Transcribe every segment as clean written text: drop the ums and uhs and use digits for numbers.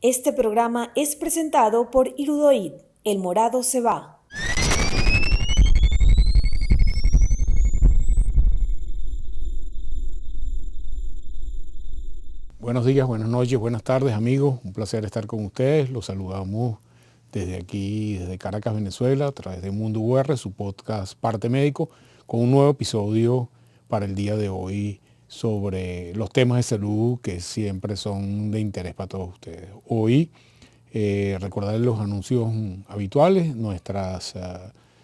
Este programa es presentado por Irudoid, El Morado se va. Buenos días, buenas noches, buenas tardes, amigos. Un placer estar con ustedes. Los saludamos desde aquí, desde Caracas, Venezuela, a través de Mundo UR, su podcast Parte Médico, con un nuevo episodio para el día de hoy sobre los temas de salud que siempre son de interés para todos ustedes. Hoy, recordarles los anuncios habituales, nuestras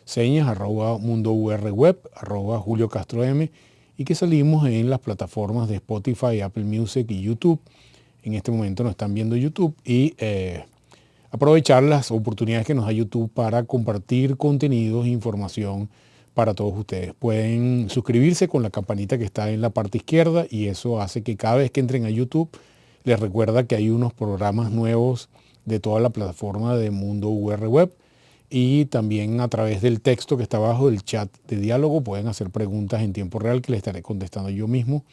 señas, @MundoURWeb, @JulioCastroM, y que salimos en las plataformas de Spotify, Apple Music y YouTube. En este momento nos están viendo YouTube y aprovechar las oportunidades que nos da YouTube para compartir contenidos e información para todos ustedes. Pueden suscribirse con la campanita que está en la parte izquierda y eso hace que cada vez que entren a YouTube les recuerda que hay unos programas nuevos de toda la plataforma de Mundo UR Web, y también a través del texto que está abajo del chat de diálogo pueden hacer preguntas en tiempo real que les estaré contestando yo mismo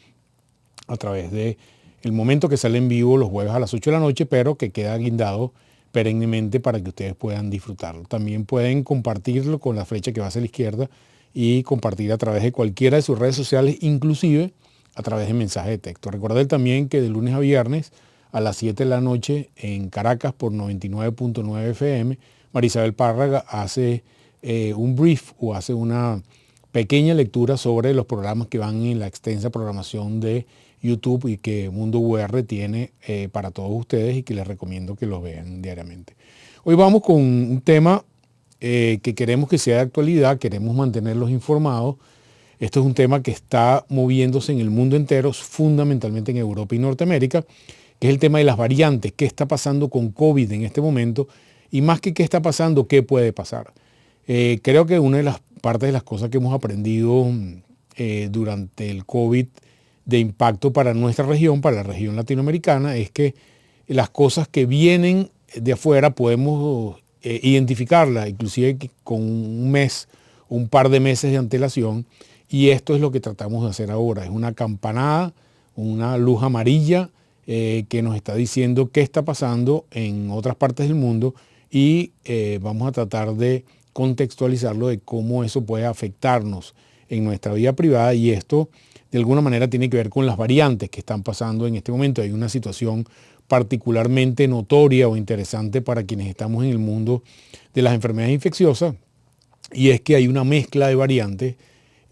a través de el momento que sale en vivo los jueves a las 8 de la noche, pero que queda guindado perennemente para que ustedes puedan disfrutarlo. También pueden compartirlo con la flecha que va hacia la izquierda y compartir a través de cualquiera de sus redes sociales, inclusive a través de mensaje de texto. Recuerden también que de lunes a viernes a las 7 de la noche en Caracas por 99.9 FM, Marisabel Párraga hace un brief o hace una pequeña lectura sobre los programas que van en la extensa programación de YouTube y que Mundo UR tiene para todos ustedes y que les recomiendo que los vean diariamente. Hoy vamos con un tema que queremos que sea de actualidad, queremos mantenerlos informados. Esto es un tema que está moviéndose en el mundo entero, fundamentalmente en Europa y Norteamérica, que es el tema de las variantes. ¿Qué está pasando con COVID en este momento? Y más que qué está pasando, ¿qué puede pasar? Creo que una de las partes de las cosas que hemos aprendido durante el COVID de impacto para nuestra región, para la región latinoamericana, es que las cosas que vienen de afuera podemos identificarlas, inclusive con un mes, un par de meses de antelación, y esto es lo que tratamos de hacer ahora. Es una campanada, una luz amarilla que nos está diciendo qué está pasando en otras partes del mundo y vamos a tratar de contextualizarlo de cómo eso puede afectarnos en nuestra vida privada, y esto de alguna manera tiene que ver con las variantes que están pasando en este momento. Hay una situación particularmente notoria o interesante para quienes estamos en el mundo de las enfermedades infecciosas, y es que hay una mezcla de variantes.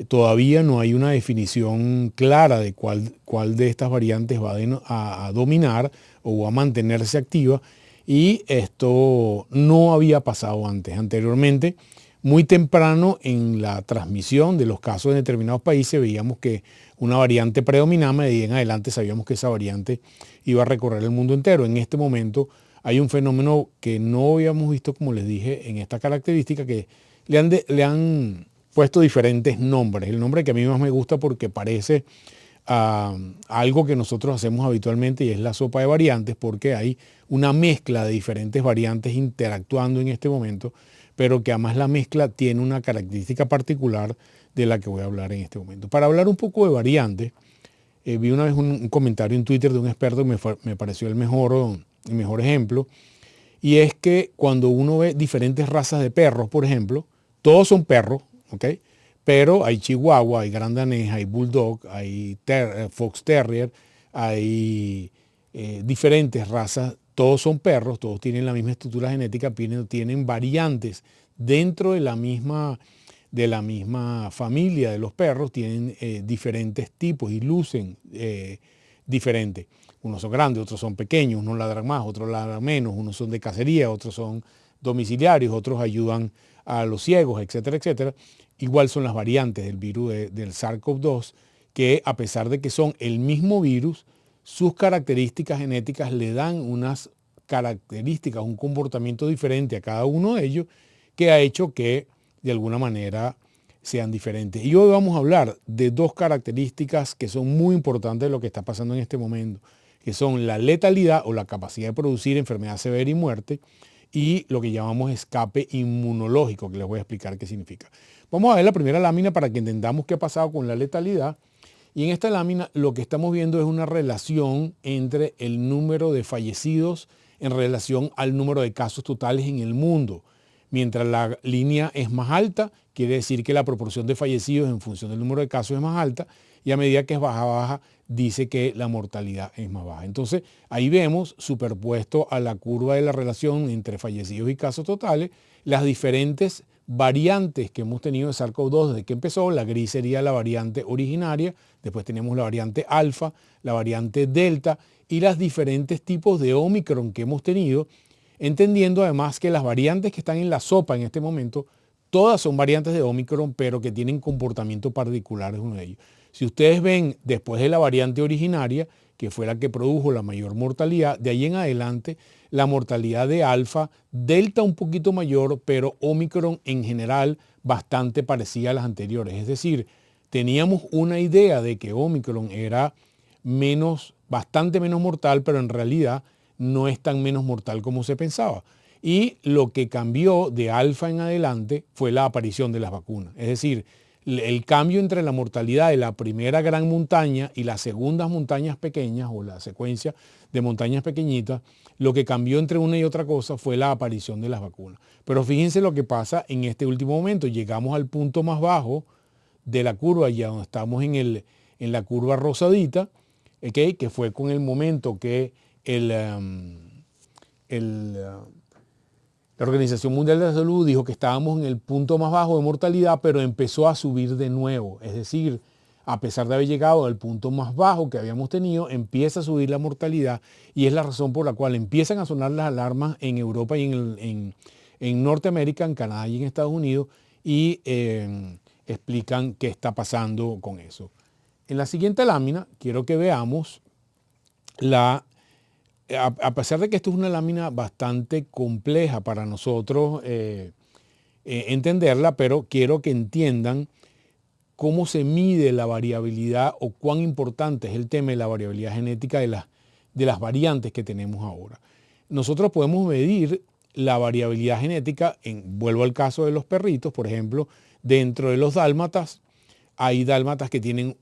Todavía no hay una definición clara de cuál de estas variantes va a dominar o a mantenerse activa, y esto no había pasado antes. Anteriormente, muy temprano en la transmisión de los casos en determinados países, veíamos que una variante predominaba y en adelante sabíamos que esa variante iba a recorrer el mundo entero. En este momento hay un fenómeno que no habíamos visto, como les dije, en esta característica, que le han puesto diferentes nombres. El nombre que a mí más me gusta porque parece algo que nosotros hacemos habitualmente, y es la sopa de variantes, porque hay una mezcla de diferentes variantes interactuando en este momento, pero que además la mezcla tiene una característica particular de la que voy a hablar en este momento. Para hablar un poco de variantes, vi una vez un comentario en Twitter de un experto que me pareció el mejor ejemplo, y es que cuando uno ve diferentes razas de perros, por ejemplo, todos son perros, ¿ok? Pero hay chihuahua, hay gran danés, hay bulldog, hay fox terrier, hay diferentes razas. Todos son perros, todos tienen la misma estructura genética, tienen variantes dentro de la misma familia de los perros, tienen diferentes tipos y lucen diferentes. Unos son grandes, otros son pequeños, unos ladran más, otros ladran menos, unos son de cacería, otros son domiciliarios, otros ayudan a los ciegos, etcétera, etcétera. Igual son las variantes del virus del SARS-CoV-2, que a pesar de que son el mismo virus, sus características genéticas le dan unas características, un comportamiento diferente a cada uno de ellos, que ha hecho que de alguna manera sean diferentes. Y hoy vamos a hablar de dos características que son muy importantes de lo que está pasando en este momento, que son la letalidad o la capacidad de producir enfermedad severa y muerte, y lo que llamamos escape inmunológico, que les voy a explicar qué significa. Vamos a ver la primera lámina para que entendamos qué ha pasado con la letalidad. Y en esta lámina lo que estamos viendo es una relación entre el número de fallecidos en relación al número de casos totales en el mundo. Mientras la línea es más alta, quiere decir que la proporción de fallecidos en función del número de casos es más alta, y a medida que es baja, dice que la mortalidad es más baja. Entonces, ahí vemos, superpuesto a la curva de la relación entre fallecidos y casos totales, las diferentes variantes que hemos tenido de SARS-CoV-2 desde que empezó. La gris sería la variante originaria, después tenemos la variante alfa, la variante delta y los diferentes tipos de Omicron que hemos tenido, entendiendo además que las variantes que están en la sopa en este momento, todas son variantes de Omicron, pero que tienen comportamientos particulares uno de ellos. Si ustedes ven después de la variante originaria, que fue la que produjo la mayor mortalidad, de ahí en adelante la mortalidad de alfa, delta un poquito mayor, pero Omicron en general bastante parecida a las anteriores. Es decir, teníamos una idea de que Omicron era bastante menos mortal, pero en realidad no es tan menos mortal como se pensaba. Y lo que cambió de alfa en adelante fue la aparición de las vacunas. Es decir, el cambio entre la mortalidad de la primera gran montaña y las segundas montañas pequeñas, o la secuencia de montañas pequeñitas, lo que cambió entre una y otra cosa fue la aparición de las vacunas. Pero fíjense lo que pasa en este último momento. Llegamos al punto más bajo de la curva, ya donde estamos en la curva rosadita, ¿okay? Que fue con el momento que la Organización Mundial de la Salud dijo que estábamos en el punto más bajo de mortalidad, pero empezó a subir de nuevo. Es decir, a pesar de haber llegado al punto más bajo que habíamos tenido, empieza a subir la mortalidad, y es la razón por la cual empiezan a sonar las alarmas en Europa y en Norteamérica, en Canadá y en Estados Unidos, y explican qué está pasando con eso. En la siguiente lámina quiero que veamos a pesar de que esto es una lámina bastante compleja para nosotros entenderla, pero quiero que entiendan cómo se mide la variabilidad o cuán importante es el tema de la variabilidad genética de las variantes que tenemos ahora. Nosotros podemos medir la variabilidad genética, vuelvo al caso de los perritos, por ejemplo, dentro de los dálmatas. Hay dálmatas que tienen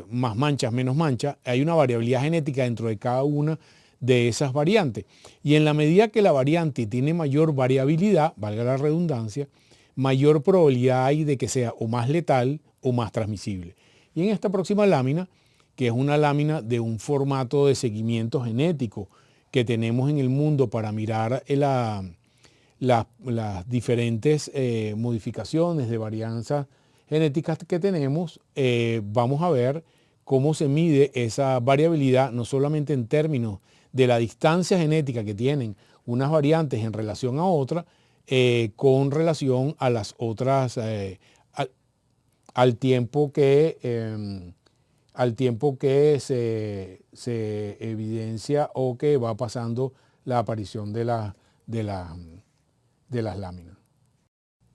más manchas, menos manchas. Hay una variabilidad genética dentro de cada una de esas variantes. Y en la medida que la variante tiene mayor variabilidad, valga la redundancia, mayor probabilidad hay de que sea o más letal o más transmisible. Y en esta próxima lámina, que es una lámina de un formato de seguimiento genético que tenemos en el mundo para mirar las diferentes modificaciones de varianzas genéticas que tenemos, vamos a ver cómo se mide esa variabilidad, no solamente en términos de la distancia genética que tienen unas variantes en relación a otras, con relación a las otras, al tiempo que se evidencia o que va pasando la aparición de las láminas.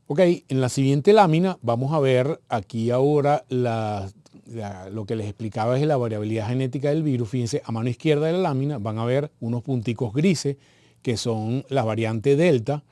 Ok, en la siguiente lámina vamos a ver aquí ahora lo que les explicaba es la variabilidad genética del virus. Fíjense, a mano izquierda de la lámina van a ver unos punticos grises que son la variante Delta.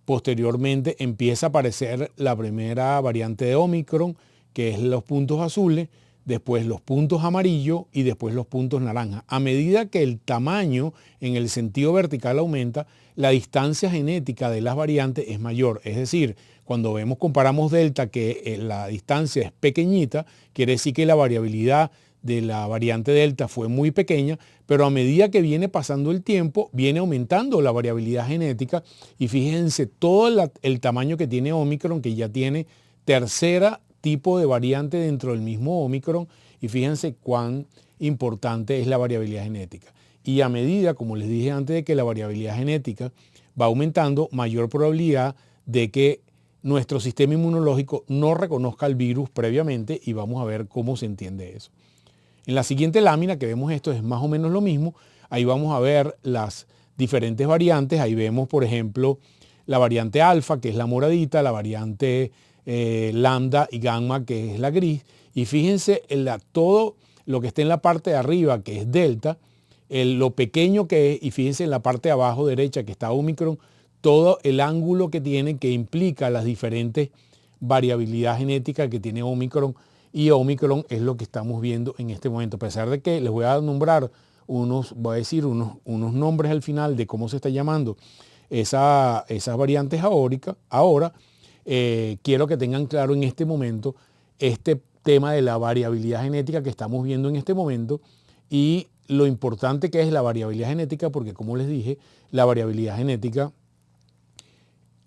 Posteriormente empieza a aparecer la primera variante de Omicron, que es los puntos azules, después los puntos amarillos y después los puntos naranjas. A medida que el tamaño en el sentido vertical aumenta, la distancia genética de las variantes es mayor. Es decir, cuando comparamos Delta, que la distancia es pequeñita, quiere decir que la variabilidad de la variante Delta fue muy pequeña, pero a medida que viene pasando el tiempo, viene aumentando la variabilidad genética, y fíjense todo el tamaño que tiene Omicron, que ya tiene tercera tipo de variante dentro del mismo Omicron, y fíjense cuán importante es la variabilidad genética. Y a medida, como les dije antes, de que la variabilidad genética va aumentando, mayor probabilidad de que nuestro sistema inmunológico no reconozca el virus previamente, y vamos a ver cómo se entiende eso. En la siguiente lámina que vemos esto es más o menos lo mismo. Ahí vamos a ver las diferentes variantes. Ahí vemos, por ejemplo, la variante alfa, que es la moradita, la variante lambda y gamma, que es la gris. Y fíjense todo lo que está en la parte de arriba, que es delta, lo pequeño que es, y fíjense en la parte de abajo derecha, que está Omicron, todo el ángulo que tiene, que implica las diferentes variabilidad genética que tiene Omicron. Y Omicron es lo que estamos viendo en este momento. A pesar de que les voy a nombrar voy a decir unos nombres al final de cómo se está llamando esas variantes ahora, quiero que tengan claro en este momento este tema de la variabilidad genética que estamos viendo en este momento y lo importante que es la variabilidad genética, porque como les dije, la variabilidad genética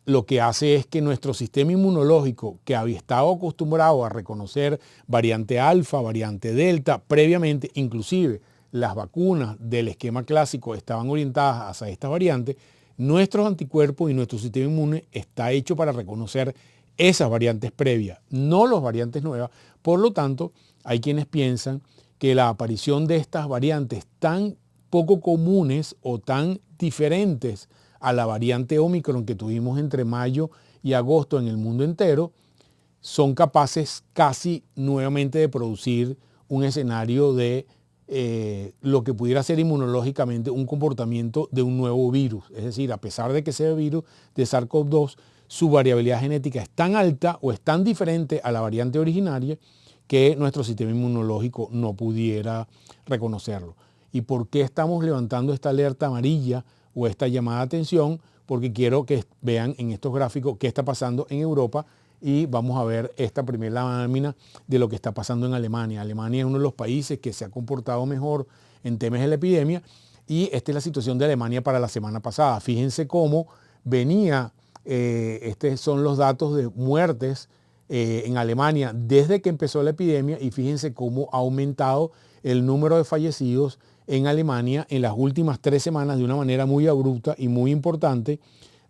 lo que hace es que nuestro sistema inmunológico, que había estado acostumbrado a reconocer variante alfa, variante delta, previamente, inclusive las vacunas del esquema clásico estaban orientadas hacia estas variantes, nuestros anticuerpos y nuestro sistema inmune está hecho para reconocer esas variantes previas, no las variantes nuevas. Por lo tanto, hay quienes piensan que la aparición de estas variantes tan poco comunes o tan diferentes a la variante Omicron que tuvimos entre mayo y agosto en el mundo entero, son capaces casi nuevamente de producir un escenario de lo que pudiera ser inmunológicamente un comportamiento de un nuevo virus. Es decir, a pesar de que sea virus de SARS-CoV-2, su variabilidad genética es tan alta o es tan diferente a la variante originaria que nuestro sistema inmunológico no pudiera reconocerlo. ¿Y por qué estamos levantando esta alerta amarilla o esta llamada de atención? Porque quiero que vean en estos gráficos qué está pasando en Europa y vamos a ver esta primera lámina de lo que está pasando en Alemania. Alemania es uno de los países que se ha comportado mejor en temas de la epidemia y esta es la situación de Alemania para la semana pasada. Fíjense cómo venía, estos son los datos de muertes en Alemania desde que empezó la epidemia y fíjense cómo ha aumentado el número de fallecidos en Alemania en las últimas 3 semanas de una manera muy abrupta y muy importante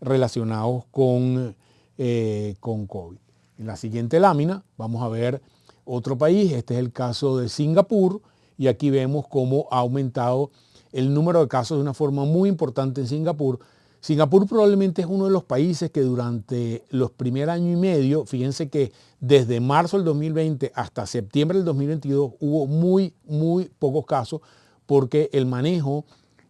relacionados con COVID. En la siguiente lámina vamos a ver otro país, este es el caso de Singapur y aquí vemos cómo ha aumentado el número de casos de una forma muy importante en Singapur. Singapur probablemente es uno de los países que durante los primeros año y medio, fíjense que desde marzo del 2020 hasta septiembre del 2022 hubo muy pocos casos porque el manejo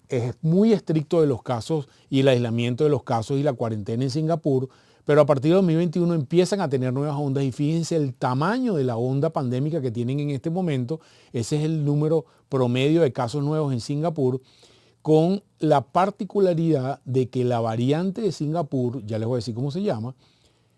es muy estricto de los casos y el aislamiento de los casos y la cuarentena en Singapur, pero a partir de 2021 empiezan a tener nuevas ondas y fíjense el tamaño de la onda pandémica que tienen en este momento. Ese es el número promedio de casos nuevos en Singapur, con la particularidad de que la variante de Singapur, ya les voy a decir cómo se llama,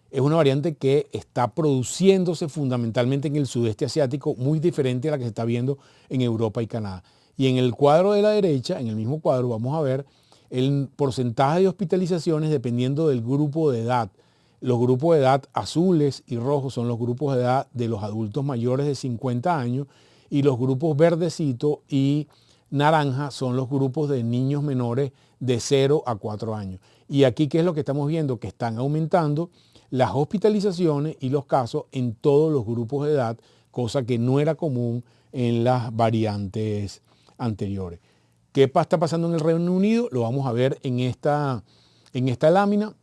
es una variante que está produciéndose fundamentalmente en el sudeste asiático, muy diferente a la que se está viendo en Europa y Canadá. Y en el cuadro de la derecha, en el mismo cuadro, vamos a ver el porcentaje de hospitalizaciones dependiendo del grupo de edad. Los grupos de edad azules y rojos son los grupos de edad de los adultos mayores de 50 años y los grupos verdecito y naranja son los grupos de niños menores de 0 a 4 años. Y aquí, ¿qué es lo que estamos viendo? Que están aumentando las hospitalizaciones y los casos en todos los grupos de edad, cosa que no era común en las variantes anteriores. ¿Qué está pasando en el Reino Unido? Lo vamos a ver en esta lámina.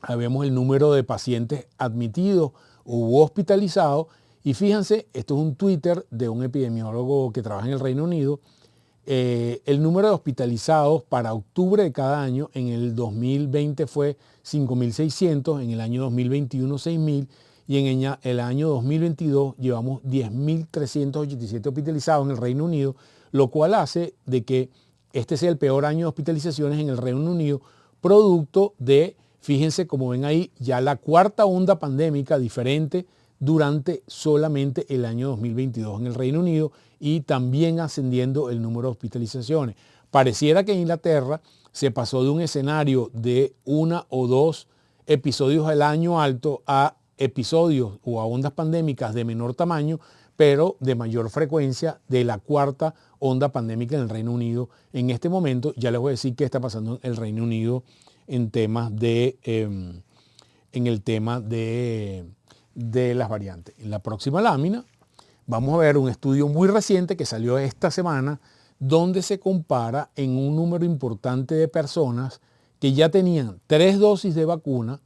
Ahí vemos el número de pacientes admitidos u hospitalizados. Y fíjense, esto es un Twitter de un epidemiólogo que trabaja en el Reino Unido. El número de hospitalizados para octubre de cada año en el 2020 fue 5.600, en el año 2021 6.000 y en el año 2022 llevamos 10.387 hospitalizados en el Reino Unido, lo cual hace de que este sea el peor año de hospitalizaciones en el Reino Unido, producto de, fíjense como ven ahí, ya la cuarta onda pandémica diferente durante solamente el año 2022 en el Reino Unido y también ascendiendo el número de hospitalizaciones. Pareciera que en Inglaterra se pasó de un escenario de 1 o 2 episodios al año alto a episodios o a ondas pandémicas de menor tamaño, pero de mayor frecuencia de la cuarta onda pandémica en el Reino Unido. En este momento ya les voy a decir qué está pasando en el Reino Unido en temas en el tema de las variantes. En la próxima lámina vamos a ver un estudio muy reciente que salió esta semana donde se compara en un número importante de personas que ya tenían 3 dosis de vacuna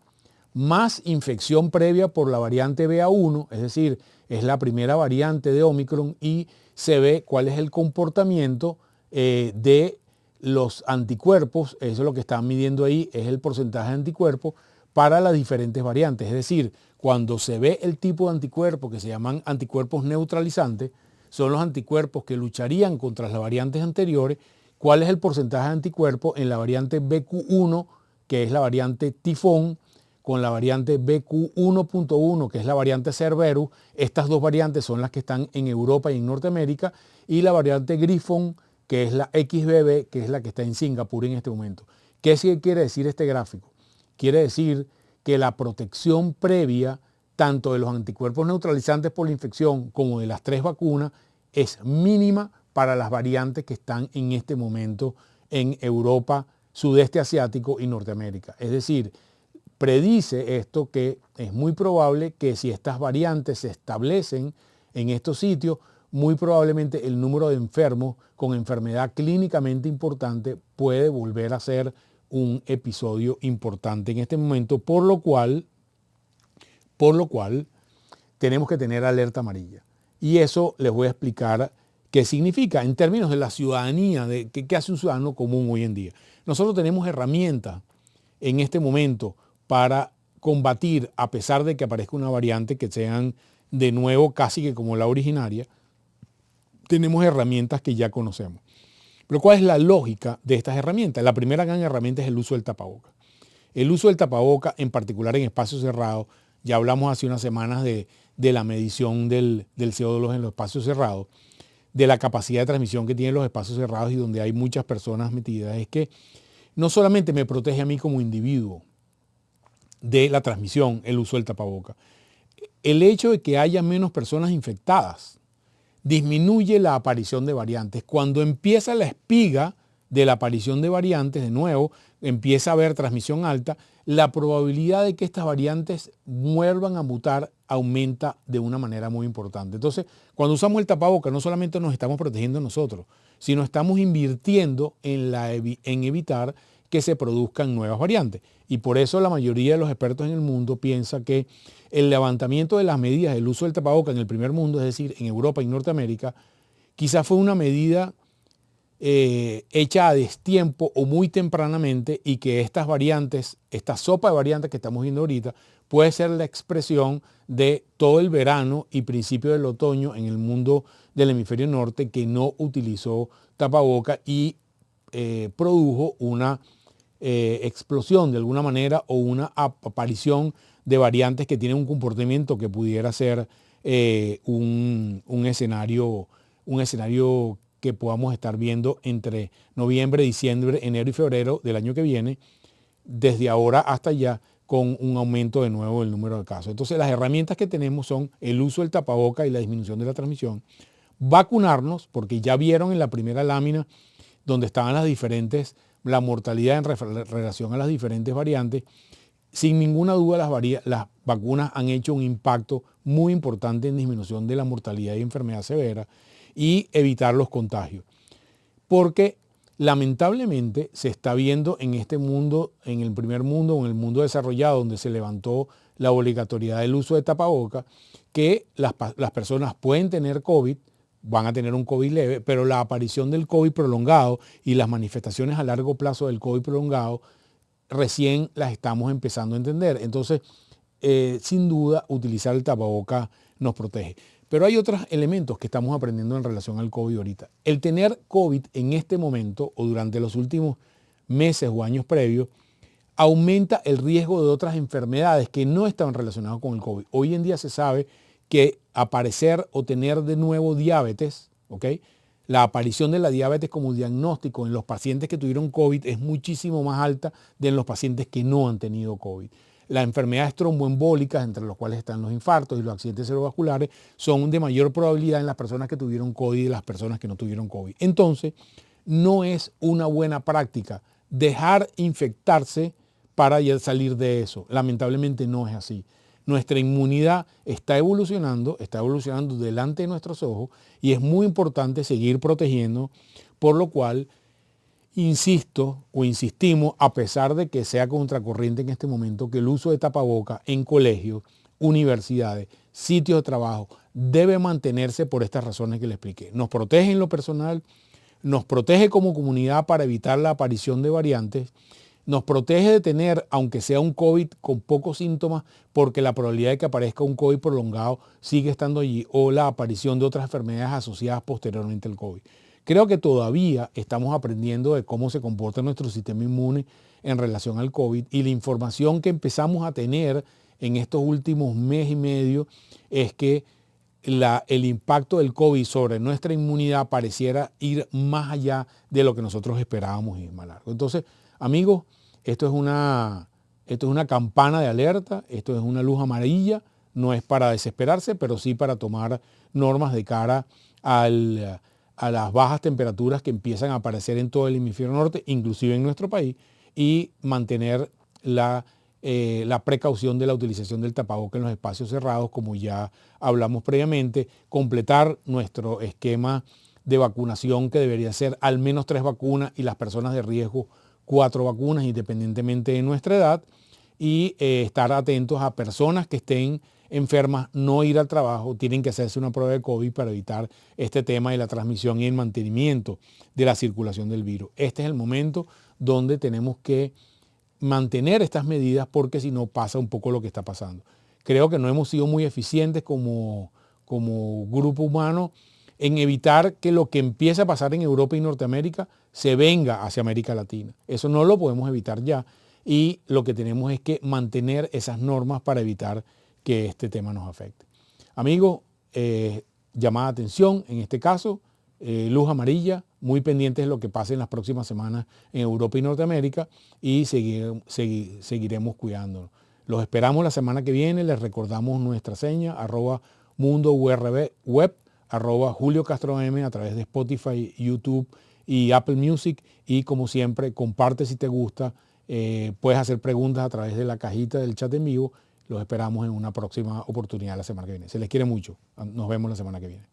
más infección previa por la variante BA1, es decir, es la primera variante de Omicron y se ve cuál es el comportamiento de los anticuerpos. Eso es lo que están midiendo ahí, es el porcentaje de anticuerpos para las diferentes variantes. Es decir, cuando se ve el tipo de anticuerpos que se llaman anticuerpos neutralizantes, son los anticuerpos que lucharían contra las variantes anteriores, cuál es el porcentaje de anticuerpos en la variante BQ1, que es la variante tifón, con la variante BQ1.1, que es la variante Cerberus. Estas dos variantes son las que están en Europa y en Norteamérica, y la variante Grifón, que es la XBB, que es la que está en Singapur en este momento. ¿Qué quiere decir este gráfico? Quiere decir que la protección previa, tanto de los anticuerpos neutralizantes por la infección como de las 3 vacunas, es mínima para las variantes que están en este momento en Europa, sudeste asiático y Norteamérica. Es decir, predice esto que es muy probable que si estas variantes se establecen en estos sitios, muy probablemente el número de enfermos con enfermedad clínicamente importante puede volver a ser un episodio importante en este momento, por lo cual tenemos que tener alerta amarilla. Y eso les voy a explicar qué significa en términos de la ciudadanía, de qué hace un ciudadano común hoy en día. Nosotros tenemos herramientas en este momento para combatir, a pesar de que aparezca una variante, que sean de nuevo casi que como la originaria, tenemos herramientas que ya conocemos. Pero ¿cuál es la lógica de estas herramientas? La primera gran herramienta es el uso del tapaboca. El uso del tapaboca, en particular en espacios cerrados, ya hablamos hace unas semanas de la medición del CO2 en los espacios cerrados, de la capacidad de transmisión que tienen los espacios cerrados y donde hay muchas personas metidas, es que no solamente me protege a mí como individuo de la transmisión, el uso del tapaboca. El hecho de que haya menos personas infectadas disminuye la aparición de variantes. Cuando empieza la espiga de la aparición de variantes, de nuevo, empieza a haber transmisión alta, la probabilidad de que estas variantes vuelvan a mutar aumenta de una manera muy importante. Entonces, cuando usamos el tapaboca, no solamente nos estamos protegiendo nosotros, sino estamos invirtiendo en evitar que se produzcan nuevas variantes. Y por eso la mayoría de los expertos en el mundo piensa que el levantamiento de las medidas del uso del tapaboca en el primer mundo, es decir, en Europa y Norteamérica, quizás fue una medida hecha a destiempo o muy tempranamente, y que estas variantes, esta sopa de variantes que estamos viendo ahorita, puede ser la expresión de todo el verano y principio del otoño en el mundo del hemisferio norte que no utilizó tapaboca y produjo una explosión de alguna manera o una aparición de variantes que tienen un comportamiento que pudiera ser un escenario que podamos estar viendo entre noviembre, diciembre, enero y febrero del año que viene, desde ahora hasta allá, con un aumento de nuevo del número de casos. Entonces, las herramientas que tenemos son el uso del tapaboca y la disminución de la transmisión, vacunarnos, porque ya vieron en la primera lámina donde estaban la mortalidad en relación a las diferentes variantes. Sin ninguna duda las vacunas han hecho un impacto muy importante en disminución de la mortalidad y enfermedad severa y evitar los contagios. Porque lamentablemente se está viendo en este mundo, en el primer mundo o en el mundo desarrollado, donde se levantó la obligatoriedad del uso de tapabocas, que las personas pueden tener COVID, van a tener un COVID leve, pero la aparición del COVID prolongado y las manifestaciones a largo plazo del COVID prolongado recién las estamos empezando a entender. Entonces, sin duda, utilizar el tapaboca nos protege. Pero hay otros elementos que estamos aprendiendo en relación al COVID ahorita. El tener COVID en este momento o durante los últimos meses o años previos aumenta el riesgo de otras enfermedades que no estaban relacionadas con el COVID. Hoy en día se sabe que aparecer o tener de nuevo diabetes, ¿ok?, la aparición de la diabetes como diagnóstico en los pacientes que tuvieron COVID es muchísimo más alta de en los pacientes que no han tenido COVID. Las enfermedades tromboembólicas, entre las cuales están los infartos y los accidentes cerebrovasculares, son de mayor probabilidad en las personas que tuvieron COVID y las personas que no tuvieron COVID. Entonces, no es una buena práctica dejar infectarse para ya salir de eso. Lamentablemente no es así. Nuestra inmunidad está evolucionando delante de nuestros ojos y es muy importante seguir protegiendo, por lo cual insistimos, a pesar de que sea contracorriente en este momento, que el uso de tapaboca en colegios, universidades, sitios de trabajo debe mantenerse por estas razones que le expliqué. Nos protege en lo personal, nos protege como comunidad para evitar la aparición de variantes, nos protege de tener, aunque sea un COVID con pocos síntomas, porque la probabilidad de que aparezca un COVID prolongado sigue estando allí, o la aparición de otras enfermedades asociadas posteriormente al COVID. Creo que todavía estamos aprendiendo de cómo se comporta nuestro sistema inmune en relación al COVID, y la información que empezamos a tener en estos últimos mes y medio es que el impacto del COVID sobre nuestra inmunidad pareciera ir más allá de lo que nosotros esperábamos y más largo. Entonces, amigos, esto es una campana de alerta, esto es una luz amarilla, no es para desesperarse, pero sí para tomar normas de cara a las bajas temperaturas que empiezan a aparecer en todo el hemisferio norte, inclusive en nuestro país, y mantener la precaución de la utilización del tapaboca en los espacios cerrados, como ya hablamos previamente, completar nuestro esquema de vacunación, que debería ser al menos 3 vacunas, y las personas de riesgo 4 vacunas, independientemente de nuestra edad, y estar atentos a personas que estén enfermas, no ir al trabajo, tienen que hacerse una prueba de COVID para evitar este tema de la transmisión y el mantenimiento de la circulación del virus. Este es el momento donde tenemos que mantener estas medidas, porque si no pasa un poco lo que está pasando. Creo que no hemos sido muy eficientes como grupo humano en evitar que lo que empieza a pasar en Europa y Norteamérica se venga hacia América Latina. Eso no lo podemos evitar ya, y lo que tenemos es que mantener esas normas para evitar que este tema nos afecte. Amigos, llamada de atención en este caso, luz amarilla, muy pendientes de lo que pase en las próximas semanas en Europa y Norteamérica, y seguiremos cuidándonos. Los esperamos la semana que viene. Les recordamos nuestra seña, @mundourweb, @JulioCastroM, a través de Spotify, YouTube y Apple Music. Y como siempre, comparte si te gusta. Puedes hacer preguntas a través de la cajita del chat en vivo. Los esperamos en una próxima oportunidad la semana que viene. Se les quiere mucho. Nos vemos la semana que viene.